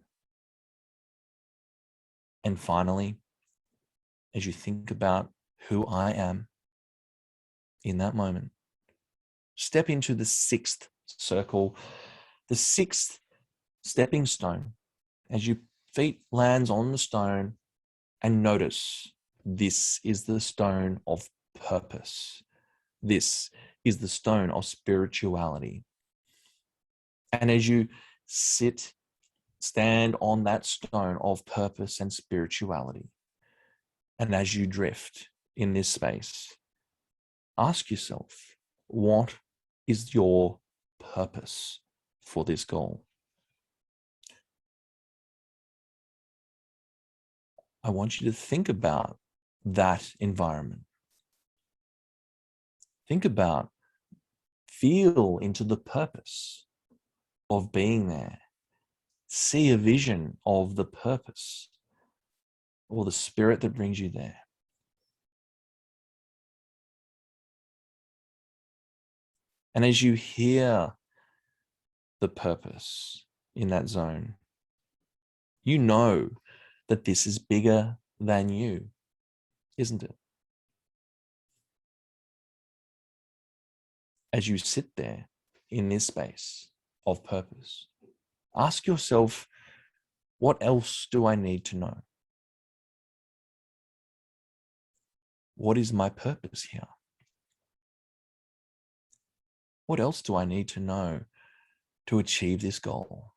And finally, as you think about who I am in that moment, step into the sixth circle, the sixth stepping stone. As your feet lands on the stone, and notice this is the stone of purpose. This is the stone of spirituality. And as you stand on that stone of purpose and spirituality, and as you drift in this space, ask yourself, what is your purpose for this goal? I want you to think about that environment. Think about, feel into the purpose of being there. See a vision of the purpose or the spirit that brings you there. And as you hear the purpose in that zone, you know that this is bigger than you, isn't it? As you sit there in this space of purpose, ask yourself, what else do I need to know? What is my purpose here? What else do I need to know to achieve this goal?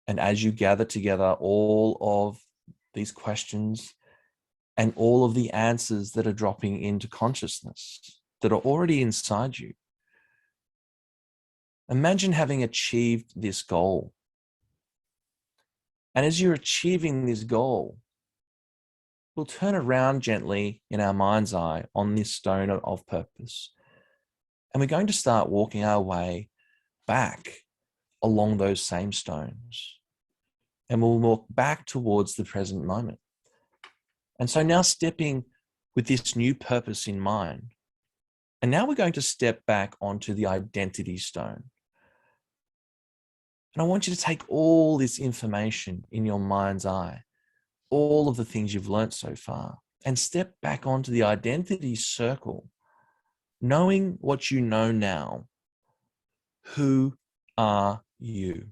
And as you gather together all of these questions and all of the answers that are dropping into consciousness that are already inside you, imagine having achieved this goal. And as you're achieving this goal, we'll turn around gently in our mind's eye on this stone of purpose. And we're going to start walking our way back along those same stones. And we'll walk back towards the present moment. And so now stepping with this new purpose in mind. And now we're going to step back onto the identity stone. And I want you to take all this information in your mind's eye, all of the things you've learnt so far, and step back onto the identity circle, knowing what you know now. Who are you?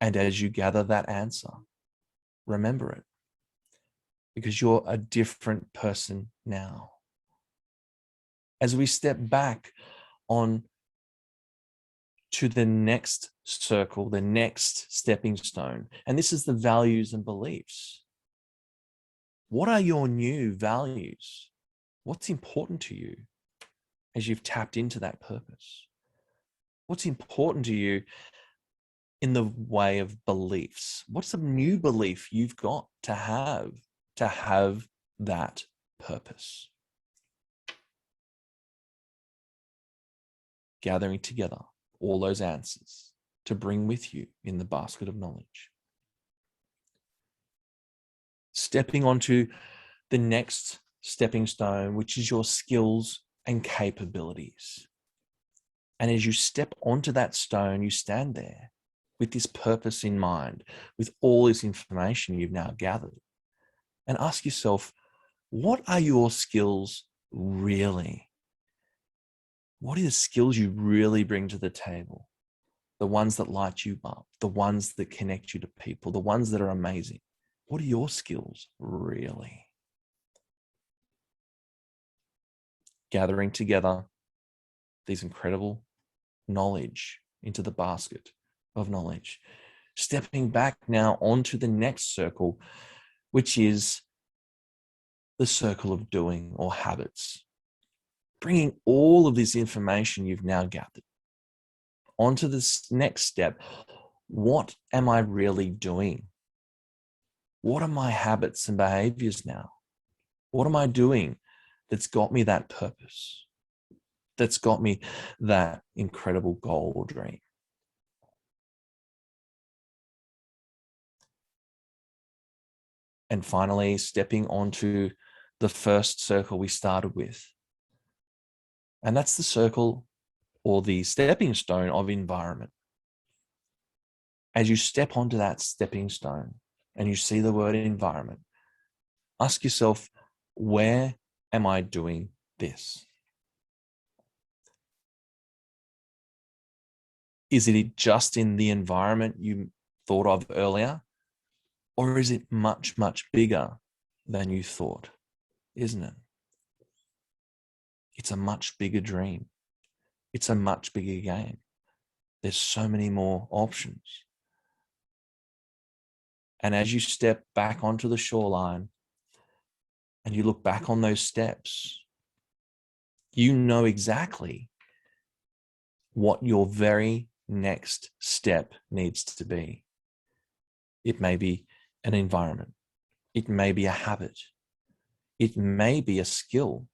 And as you gather that answer, remember it, because you're a different person now. As we step back on to the next circle, the next stepping stone, and this is the values and beliefs. What are your new values? What's important to you as you've tapped into that purpose? What's important to you in the way of beliefs? What's a new belief you've got to have that purpose? Gathering together all those answers to bring with you in the basket of knowledge. Stepping onto the next stepping stone, which is your skills and capabilities. And as you step onto that stone, you stand there with this purpose in mind, with all this information you've now gathered, and ask yourself, what are your skills really? What are the skills you really bring to the table? The ones that light you up, the ones that connect you to people, the ones that are amazing. What are your skills really? gathering together these incredible knowledge into the basket of knowledge. Stepping back now onto the next circle, which is the circle of doing or habits. Bringing all of this information you've now gathered onto this next step. What am I really doing? What are my habits and behaviors now? What am I doing that's got me that purpose? That's got me that incredible goal or dream? And finally, stepping onto the first circle we started with. And that's the circle or the stepping stone of environment. As you step onto that stepping stone and you see the word environment, ask yourself, where am I doing this? Is it just in the environment you thought of earlier? Or is it much, much bigger than you thought? Isn't it? It's a much bigger dream. It's a much bigger game. There's so many more options. And as you step back onto the shoreline and you look back on those steps, you know exactly what your very next step needs to be. It may be an environment. It may be a habit. It may be a skill.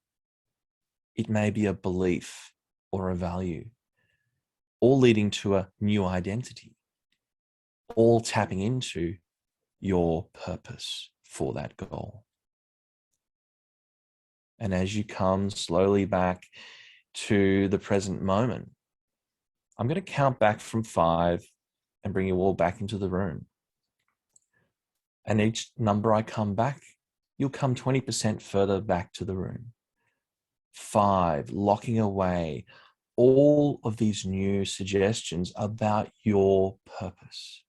It may be a belief or a value, all leading to a new identity, all tapping into your purpose for that goal. And as you come slowly back to the present moment, I'm going to count back from 5 and bring you all back into the room. And each number I come back, you'll come 20% further back to the room. 5, locking away all of these new suggestions about your purpose.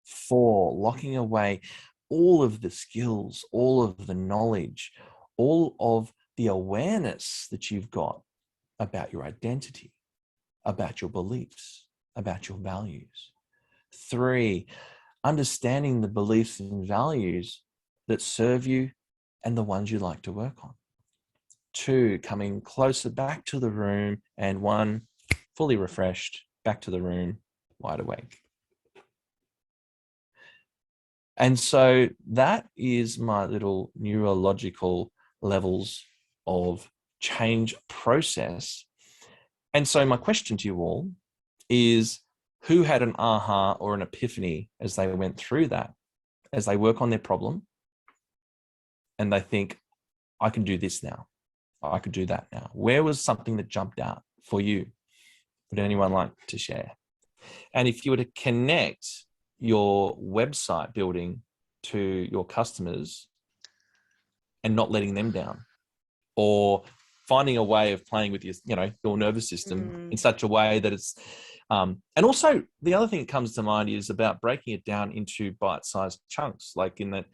4, locking away all of the skills, all of the knowledge, all of the awareness that you've got about your identity, about your beliefs, about your values. 3, understanding the beliefs and values that serve you and the ones you like to work on. 2, coming closer back to the room, and 1, fully refreshed, back to the room, wide awake. And so that is my little neurological levels of change process. And so my question to you all is, who had an aha or an epiphany as they went through that, as they work on their problem and they think, I can do this now. I could do that now. Where was something that jumped out for you? Would anyone like to share? And if you were to connect your website building to your customers and not letting them down, or finding a way of playing with your nervous system in such a way that it's, and also the other thing that comes to mind is about breaking it down into bite-sized chunks, like in that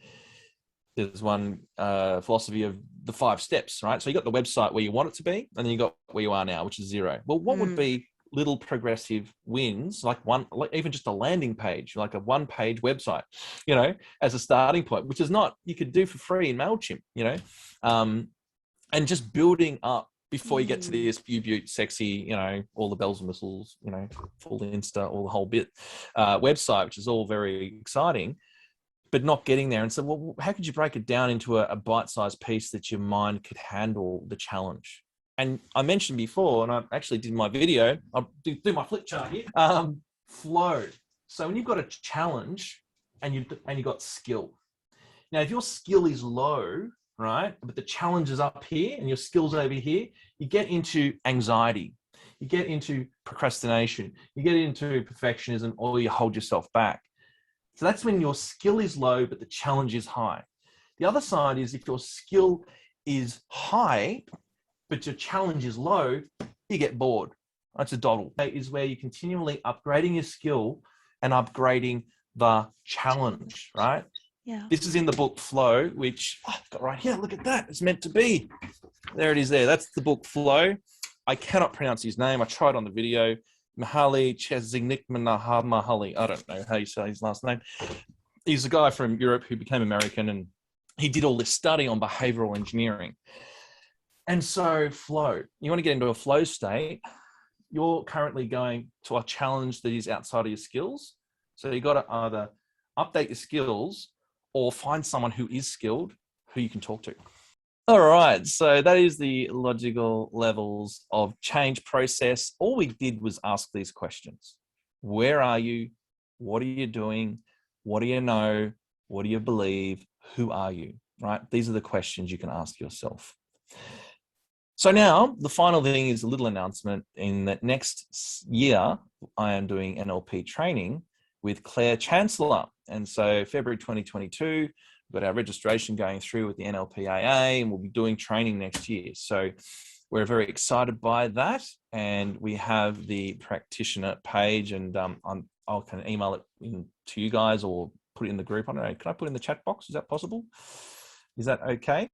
there's one philosophy of the 5 steps, right? So you got the website where you want it to be, and then you got where you are now, which is 0. Well, what would be little progressive wins, like even just a landing page, like a 1-page website, as a starting point, which is not, you could do for free in MailChimp, and just building up before you get to this beaut, sexy, all the bells and whistles, full Insta, all the whole bit website, which is all very exciting, but not getting there. And so, well, how could you break it down into a bite-sized piece that your mind could handle the challenge? And I mentioned before, and I actually did my video, I'll do my flip chart here, flow. So when you've got a challenge and you've got skill. Now, if your skill is low, right, but the challenge is up here and your skill's over here, you get into anxiety, you get into procrastination, you get into perfectionism, or you hold yourself back. So that's when your skill is low, but the challenge is high. The other side is if your skill is high, but your challenge is low, you get bored. That's a doddle. That is where you're continually upgrading your skill and upgrading the challenge, right? Yeah. This is in the book Flow, which I've got right here. Look at that. It's meant to be. There it is there. That's the book Flow. I cannot pronounce his name. I tried on the video. Mihaly Csikszentmihalyi. I don't know how you say his last name. He's a guy from Europe who became American, and he did all this study on behavioral engineering. And so flow, you want to get into a flow state, you're currently going to a challenge that is outside of your skills. So you got to either update your skills or find someone who is skilled who you can talk to. All right, so that is the logical levels of change process. All we did was ask these questions. Where are you? What are you doing? What do you know? What do you believe? Who are you? Right? These are the questions you can ask yourself. So now the final thing is a little announcement in that next year, I am doing NLP training with Claire Chancellor. And so February 2022, we've got our registration going through with the NLPAA, and we'll be doing training next year. So we're very excited by that. And we have the practitioner page, and I can email it to you guys or put it in the group. I don't know. Can I put it in the chat box? Is that possible? Is that okay?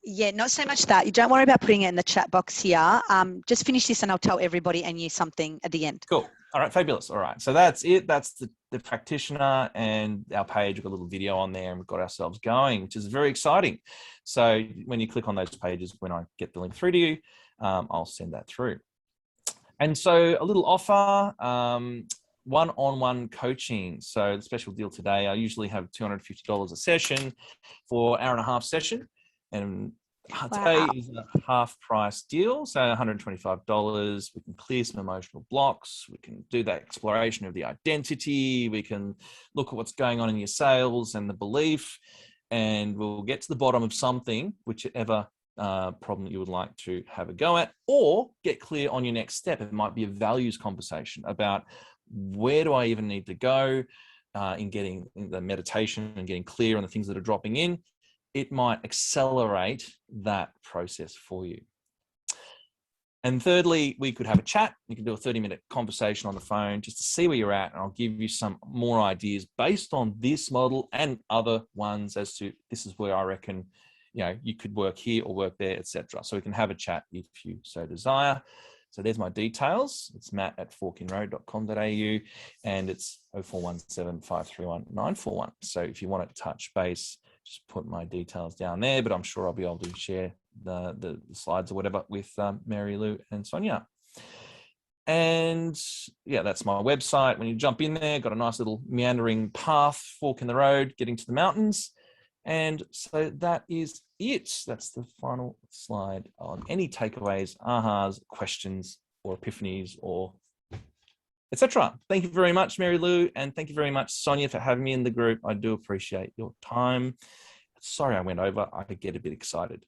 Yeah, not so much that. You don't worry about putting it in the chat box here. Just finish this and I'll tell everybody and you something at the end. Cool. All right, fabulous. All right, so that's it. That's the practitioner and our page. We've got a little video on there and we've got ourselves going, which is very exciting. So when you click on those pages, when I get the link through to you, I'll send that through. And so a little offer, one-on-one coaching. So the special deal today, I usually have $250 a session for hour and a half session. And today is a half price deal, so $125. We can clear some emotional blocks. We can do that exploration of the identity. We can look at what's going on in your sales and the belief, and we'll get to the bottom of something, whichever problem that you would like to have a go at, or get clear on your next step. It might be a values conversation about where do I even need to go in getting the meditation and getting clear on the things that are dropping in. It might accelerate that process for you. And thirdly, we could have a chat. You can do a 30-minute conversation on the phone just to see where you're at. And I'll give you some more ideas based on this model and other ones as to this is where I reckon, you could work here or work there, etc. So we can have a chat if you so desire. So there's my details. It's matt@forkinroad.com.au and it's 0417 531 941. So if you want to touch base, just put my details down there, but I'm sure I'll be able to share the slides or whatever with Mary Lou and Sonia. And yeah, that's my website. When you jump in there, got a nice little meandering path, fork in the road, getting to the mountains. And so that is it. That's the final slide on any takeaways, ahas, questions, or epiphanies, or etc. Thank you very much, Mary Lou, and thank you very much, Sonia, for having me in the group. I do appreciate your time. Sorry I went over. I get a bit excited.